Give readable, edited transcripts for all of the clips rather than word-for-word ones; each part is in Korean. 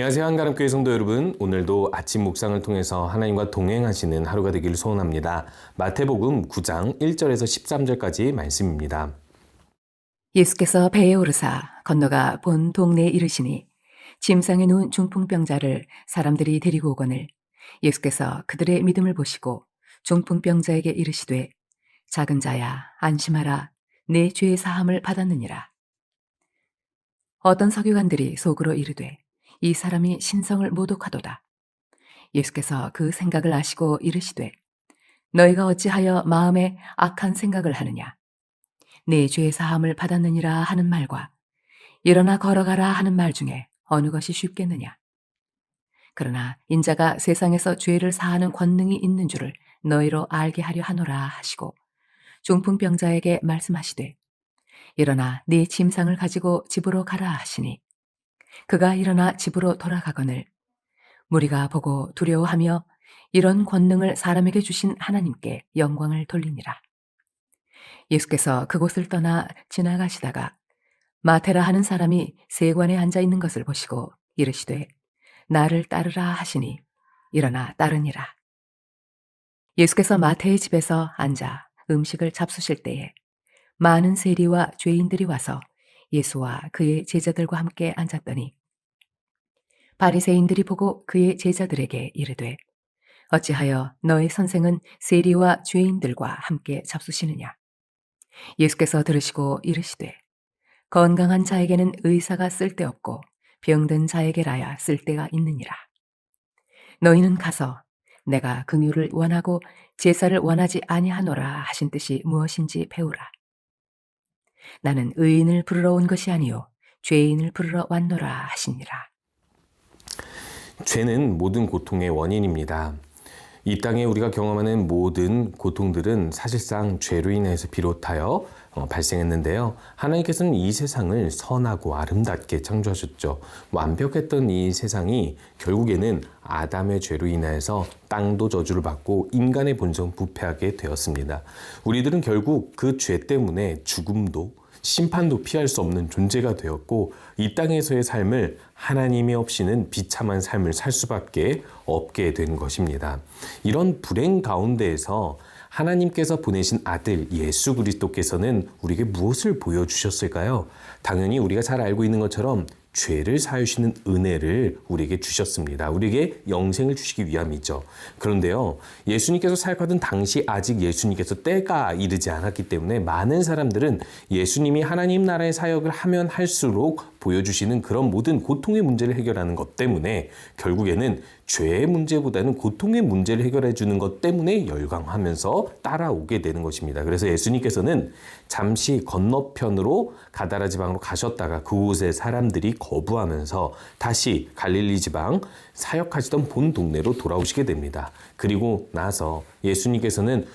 안녕하세요. 한가람교회 성도 여러분. 오늘도 아침 묵상을 통해서 하나님과 동행하시는 하루가 되기를 소원합니다. 마태복음 9장 1절에서 13절까지 말씀입니다. 예수께서 배에 오르사 건너가 본 동네에 이르시니 침상에 누운 중풍병자를 사람들이 데리고 오거늘 예수께서 그들의 믿음을 보시고 중풍병자에게 이르시되 작은 자야 안심하라 내 죄의 사함을 받았느니라. 어떤 서기관들이 속으로 이르되 이 사람이 신성을 모독하도다. 예수께서 그 생각을 아시고 이르시되 너희가 어찌하여 마음에 악한 생각을 하느냐. 내 죄의 사함을 받았느니라 하는 말과 일어나 걸어가라 하는 말 중에 어느 것이 쉽겠느냐. 그러나 인자가 세상에서 죄를 사하는 권능이 있는 줄을 너희로 알게 하려 하노라 하시고 중풍병자에게 말씀하시되 일어나 네 침상을 가지고 집으로 가라 하시니 그가 일어나 집으로 돌아가거늘 무리가 보고 두려워하며 이런 권능을 사람에게 주신 하나님께 영광을 돌리니라. 예수께서 그곳을 떠나 지나가시다가 마테라 하는 사람이 세관에 앉아 있는 것을 보시고 이르시되 나를 따르라 하시니 일어나 따르니라. 예수께서 마태의 집에서 앉아 음식을 잡수실 때에 많은 세리와 죄인들이 와서 예수와 그의 제자들과 함께 앉았더니 바리새인들이 보고 그의 제자들에게 이르되 어찌하여 너의 선생은 세리와 죄인들과 함께 잡수시느냐. 예수께서 들으시고 이르시되 건강한 자에게는 의사가 쓸데없고 병든 자에게라야 쓸데가 있느니라. 너희는 가서 내가 긍휼을 원하고 제사를 원하지 아니하노라 하신 뜻이 무엇인지 배우라. 나는 의인을 부르러 온 것이 아니요 죄인을 부르러 왔노라 하시니라. 죄는 모든 고통의 원인입니다. 이 땅에 우리가 경험하는 모든 고통들은 사실상 죄로 인해서 비롯하여 발생했는데요. 하나님께서는 이 세상을 선하고 아름답게 창조하셨죠. 완벽했던 이 세상이 결국에는 아담의 죄로 인해서 땅도 저주를 받고 인간의 본성 부패하게 되었습니다. 우리들은 결국 그 죄 때문에 죽음도 심판도 피할 수 없는 존재가 되었고 이 땅에서의 삶을 하나님이 없이는 비참한 삶을 살 수밖에 없게 된 것입니다. 이런 불행 가운데에서 하나님께서 보내신 아들 예수 그리스도께서는 우리에게 무엇을 보여주셨을까요? 당연히 우리가 잘 알고 있는 것처럼 죄를 사하시는 은혜를 우리에게 주셨습니다. 우리에게 영생을 주시기 위함이죠. 그런데요, 예수님께서 사역하던 당시 아직 예수님께서 때가 이르지 않았기 때문에 많은 사람들은 예수님이 하나님 나라의 사역을 하면 할수록 보여주시는 그런 모든 고통의 문제를 해결하는 것 때문에 결국에는 죄의 문제보다는 고통의 문제를 해결해 주는 것 때문에 열광하면서 따라오게 되는 것입니다. 그래서 예수님께서는 잠시 건너편으로 가다라 지방으로 가셨다가 그곳의 사람들이 거부하면서 다시 갈릴리 지방 사역하시던 본 동네로 돌아오시게 됩니다. 그리고 나서 예수님께서는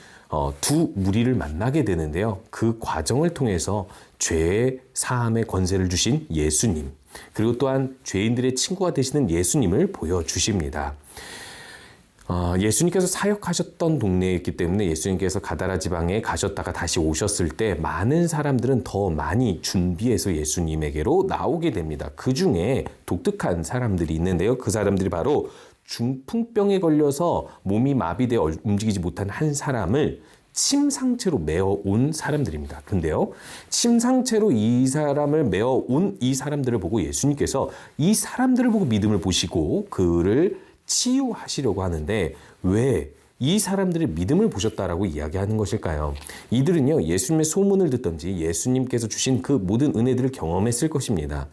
두 무리를 만나게 되는데요. 그 과정을 통해서 죄의 사함의 권세를 주신 예수님, 그리고 또한 죄인들의 친구가 되시는 예수님을 보여주십니다. 예수님께서 사역하셨던 동네였기 때문에 예수님께서 가다라 지방에 가셨다가 다시 오셨을 때 많은 사람들은 더 많이 준비해서 예수님에게로 나오게 됩니다. 그 중에 독특한 사람들이 있는데요. 그 사람들이 바로 중풍병에 걸려서 몸이 마비되어 움직이지 못한 한 사람을 침 상태로 메어온 사람들입니다. 근데요, 침 상태로 이 사람을 메어온 이 사람들을 보고 예수님께서 이 사람들을 보고 믿음을 보시고 그를 치유하시려고 하는데 왜 이 사람들의 믿음을 보셨다라고 이야기하는 것일까요? 이들은요, 예수님의 소문을 듣던지 예수님께서 주신 그 모든 은혜들을 경험했을 것입니다.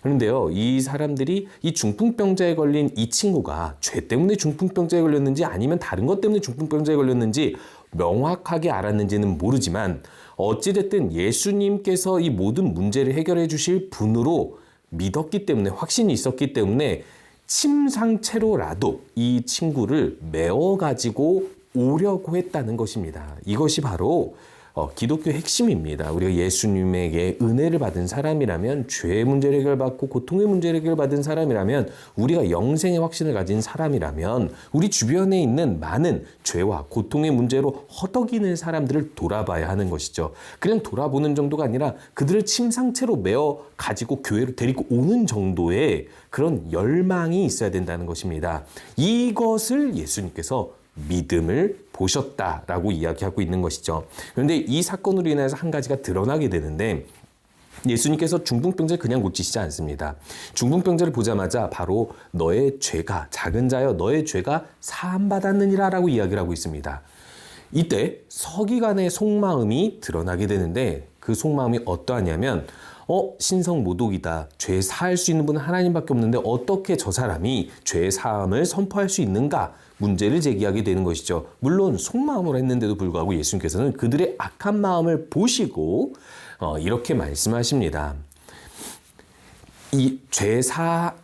그런데요, 이 사람들이 이 중풍병자에 걸린 이 친구가 죄 때문에 중풍병자에 걸렸는지 아니면 다른 것 때문에 중풍병자에 걸렸는지 명확하게 알았는지는 모르지만 어찌됐든 예수님께서 이 모든 문제를 해결해 주실 분으로 믿었기 때문에, 확신이 있었기 때문에 침 상태로라도 이 친구를 메워가지고 오려고 했다는 것입니다. 이것이 바로 기독교 핵심입니다. 우리가 예수님에게 은혜를 받은 사람이라면, 죄의 문제를 해결받고 고통의 문제를 해결받은 사람이라면, 우리가 영생의 확신을 가진 사람이라면 우리 주변에 있는 많은 죄와 고통의 문제로 허덕이는 사람들을 돌아봐야 하는 것이죠. 그냥 돌아보는 정도가 아니라 그들을 침상채로 메어 가지고 교회로 데리고 오는 정도의 그런 열망이 있어야 된다는 것입니다. 이것을 예수님께서 믿음을 보셨다라고 이야기하고 있는 것이죠. 그런데 이 사건으로 인해서 한 가지가 드러나게 되는데, 예수님께서 중풍병자를 그냥 고치시지 않습니다. 중풍병자를 보자마자 바로 너의 죄가, 작은 자여 너의 죄가 사함받았느니라 라고 이야기를 하고 있습니다. 이때 서기관의 속마음이 드러나게 되는데, 그 속마음이 어떠하냐면 신성 모독이다. 죄 사할 수 있는 분은 하나님밖에 없는데 어떻게 저 사람이 죄 사함을 선포할 수 있는가? 문제를 제기하게 되는 것이죠. 물론 속마음으로 했는데도 불구하고 예수님께서는 그들의 악한 마음을 보시고 이렇게 말씀하십니다. 이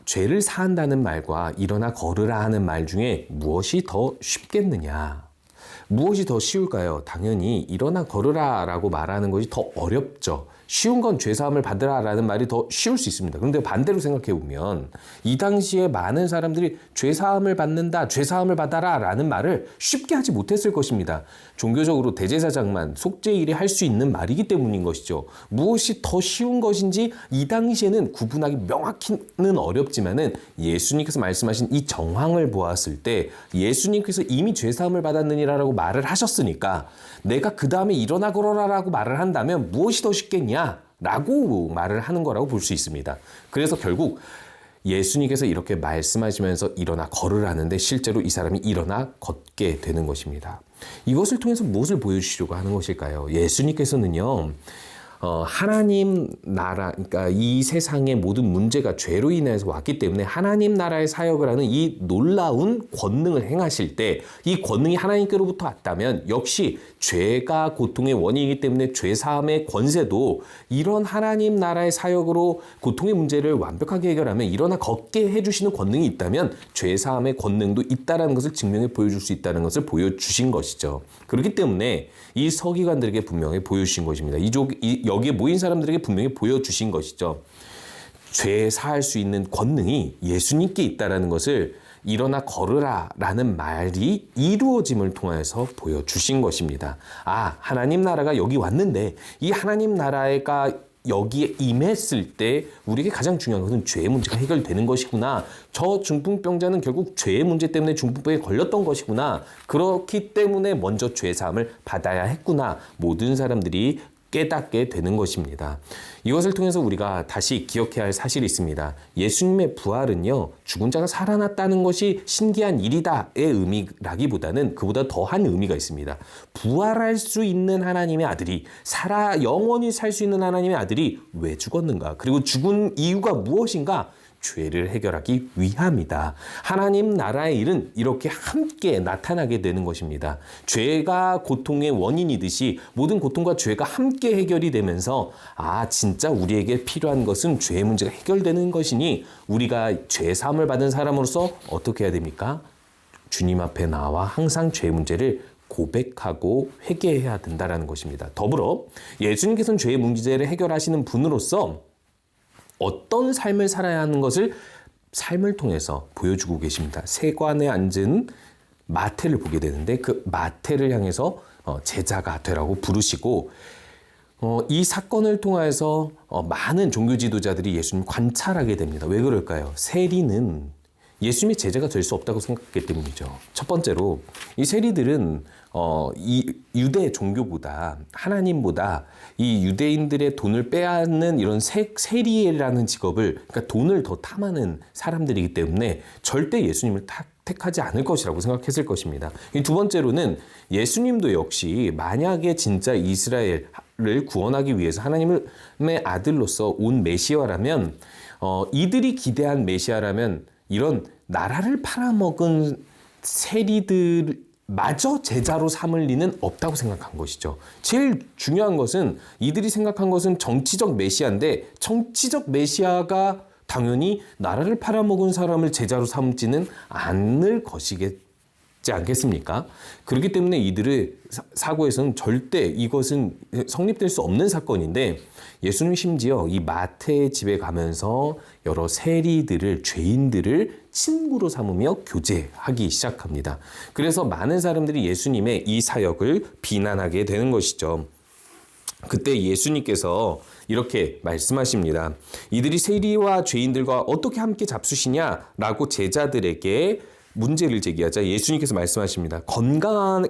죄를 사한다는 말과 일어나 걸으라 하는 말 중에 무엇이 더 쉽겠느냐? 무엇이 더 쉬울까요? 당연히 일어나 걸으라 라고 말하는 것이 더 어렵죠. 쉬운 건 죄사함을 받으라 라는 말이 더 쉬울 수 있습니다. 그런데 반대로 생각해 보면 이 당시에 많은 사람들이 죄사함을 받는다, 죄사함을 받아라 라는 말을 쉽게 하지 못했을 것입니다. 종교적으로 대제사장만 속죄일에 할 수 있는 말이기 때문인 것이죠. 무엇이 더 쉬운 것인지 이 당시에는 구분하기 명확히는 어렵지만은 예수님께서 말씀하신 이 정황을 보았을 때 예수님께서 이미 죄사함을 받았느니라라고 말을 하셨으니까 내가 그 다음에 일어나 걸어라라고 말을 한다면 무엇이 더 쉽겠냐? 라고 말을 하는 거라고 볼 수 있습니다. 그래서 결국 예수님께서 이렇게 말씀하시면서 일어나 걸으라는데 실제로 이 사람이 일어나 걷게 되는 것입니다. 이것을 통해서 무엇을 보여주시려고 하는 것일까요? 예수님께서는요, 하나님 나라, 그러니까 이 세상의 모든 문제가 죄로 인해서 왔기 때문에 하나님 나라의 사역을 하는 이 놀라운 권능을 행하실 때 이 권능이 하나님께로부터 왔다면 역시 죄가 고통의 원인이기 때문에 죄사함의 권세도 이런 하나님 나라의 사역으로 고통의 문제를 완벽하게 해결하면 일어나 걷게 해주시는 권능이 있다면 죄사함의 권능도 있다는 것을 증명해 보여줄 수 있다는 것을 보여주신 것이죠. 그렇기 때문에 이 서기관들에게 분명히 보여주신 것입니다. 여기에 모인 사람들에게 분명히 보여주신 것이죠. 죄 사할 수 있는 권능이 예수님께 있다는 것을 일어나 걸으라 라는 말이 이루어짐을 통해서 보여주신 것입니다. 하나님 나라가 여기 왔는데 이 하나님 나라가 여기에 임했을 때 우리에게 가장 중요한 것은 죄의 문제가 해결되는 것이구나. 저 중풍병자는 결국 죄의 문제 때문에 중풍병에 걸렸던 것이구나. 그렇기 때문에 먼저 죄사함을 받아야 했구나. 모든 사람들이 깨닫게 되는 것입니다. 이것을 통해서 우리가 다시 기억해야 할 사실이 있습니다. 예수님의 부활은요, 죽은 자가 살아났다는 것이 신기한 일이다의 의미라기보다는 그보다 더한 의미가 있습니다. 부활할 수 있는 하나님의 아들이, 영원히 살 수 있는 하나님의 아들이 왜 죽었는가? 그리고 죽은 이유가 무엇인가? 죄를 해결하기 위함이다. 하나님 나라의 일은 이렇게 함께 나타나게 되는 것입니다. 죄가 고통의 원인이듯이 모든 고통과 죄가 함께 해결이 되면서 진짜 우리에게 필요한 것은 죄의 문제가 해결되는 것이니 우리가 죄 사함을 받은 사람으로서 어떻게 해야 됩니까? 주님 앞에 나와 항상 죄의 문제를 고백하고 회개해야 된다는 것입니다. 더불어 예수님께서는 죄의 문제를 해결하시는 분으로서 어떤 삶을 살아야 하는 것을 삶을 통해서 보여주고 계십니다. 세관에 앉은 마태를 보게 되는데 그 마태를 향해서 제자가 되라고 부르시고 이 사건을 통해서 많은 종교 지도자들이 예수님 관찰하게 됩니다. 왜 그럴까요? 세리는 예수님의 제자가 될 수 없다고 생각했기 때문이죠. 첫 번째로 이 세리들은 이 유대 종교보다 하나님보다 이 유대인들의 돈을 빼앗는 이런 세리라는 직업을, 그러니까 돈을 더 탐하는 사람들이기 때문에 절대 예수님을 택하지 않을 것이라고 생각했을 것입니다. 두 번째로는 예수님도 역시 만약에 진짜 이스라엘을 구원하기 위해서 하나님의 아들로서 온 메시아라면 이들이 기대한 메시아라면 이런 나라를 팔아먹은 세리들마저 제자로 삼을 리는 없다고 생각한 것이죠. 제일 중요한 것은 이들이 생각한 것은 정치적 메시아인데 정치적 메시아가 당연히 나라를 팔아먹은 사람을 제자로 삼지는 않을 것이겠지 않겠습니까? 그렇기 때문에 이들의 사고에서는 절대 이것은 성립될 수 없는 사건인데 예수님 심지어 이 마태의 집에 가면서 여러 세리들을, 죄인들을 친구로 삼으며 교제하기 시작합니다. 그래서 많은 사람들이 예수님의 이 사역을 비난하게 되는 것이죠. 그때 예수님께서 이렇게 말씀하십니다. 이들이 세리와 죄인들과 어떻게 함께 잡수시냐라고 제자들에게 문제를 제기하자 예수님께서 말씀하십니다. 건강한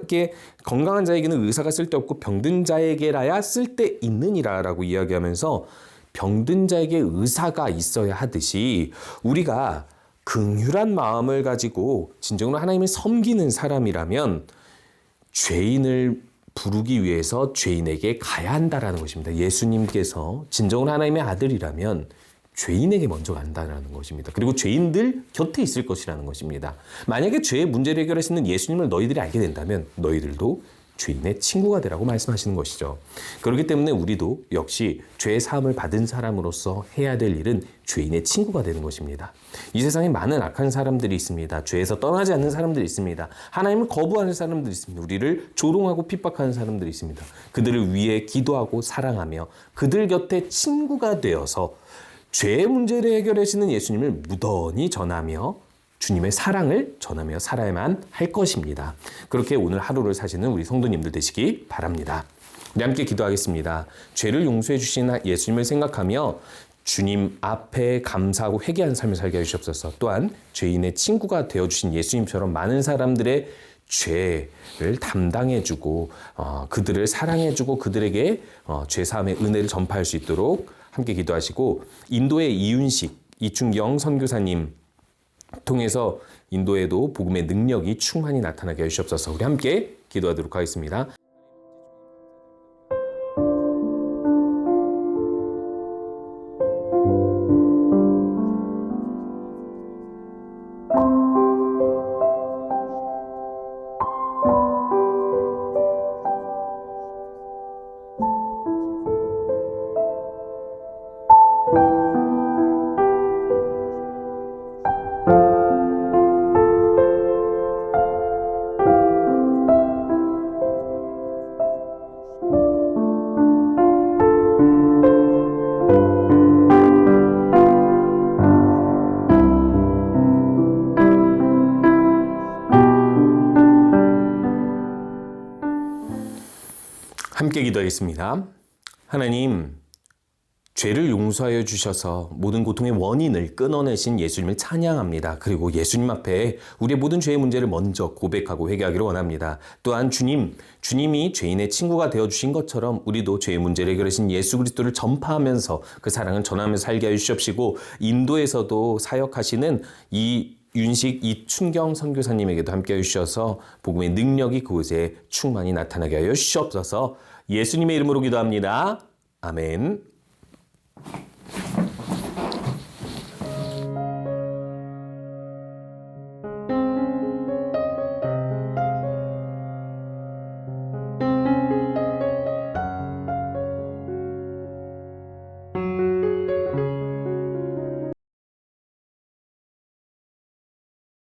자에게는 의사가 쓸데없고 병든 자에게라야 쓸데있느니라 라고 이야기하면서 병든 자에게 의사가 있어야 하듯이 우리가 긍휼한 마음을 가지고 진정으로 하나님을 섬기는 사람이라면 죄인을 부르기 위해서 죄인에게 가야 한다라는 것입니다. 예수님께서 진정으로 하나님의 아들이라면 죄인에게 먼저 간다는 것입니다. 그리고 죄인들 곁에 있을 것이라는 것입니다. 만약에 죄의 문제를 해결하시는 예수님을 너희들이 알게 된다면 너희들도 죄인의 친구가 되라고 말씀하시는 것이죠. 그렇기 때문에 우리도 역시 죄의 사함을 받은 사람으로서 해야 될 일은 죄인의 친구가 되는 것입니다. 이 세상에 많은 악한 사람들이 있습니다. 죄에서 떠나지 않는 사람들이 있습니다. 하나님을 거부하는 사람들이 있습니다. 우리를 조롱하고 핍박하는 사람들이 있습니다. 그들을 위해 기도하고 사랑하며 그들 곁에 친구가 되어서 죄의 문제를 해결하시는 예수님을 무던히 전하며 주님의 사랑을 전하며 살아야만 할 것입니다. 그렇게 오늘 하루를 사시는 우리 성도님들 되시기 바랍니다. 우리 함께 기도하겠습니다. 죄를 용서해 주신 예수님을 생각하며 주님 앞에 감사하고 회개하는 삶을 살게 해주시옵소서. 또한 죄인의 친구가 되어주신 예수님처럼 많은 사람들의 죄를 담당해주고 그들을 사랑해주고 그들에게 죄사함의 은혜를 전파할 수 있도록 함께 기도하시고 인도의 이윤식, 이춘경 선교사님 통해서 인도에도 복음의 능력이 충만히 나타나게 해주시옵소서. 우리 함께 기도하도록 하겠습니다. 함께 기도하겠습니다. 하나님, 죄를 용서하여 주셔서 모든 고통의 원인을 끊어내신 예수님을 찬양합니다. 그리고 예수님 앞에 우리의 모든 죄의 문제를 먼저 고백하고 회개하기를 원합니다. 또한 주님이 죄인의 친구가 되어주신 것처럼 우리도 죄의 문제를 해결하신 예수 그리스도를 전파하면서 그 사랑을 전하면서 살게 하여 주시옵시고 인도에서도 사역하시는 윤식 이춘경 선교사님에게도 함께 해주셔서 복음의 능력이 그곳에 충만히 나타나게 하여 주시옵소서. 예수님의 이름으로 기도합니다. 아멘.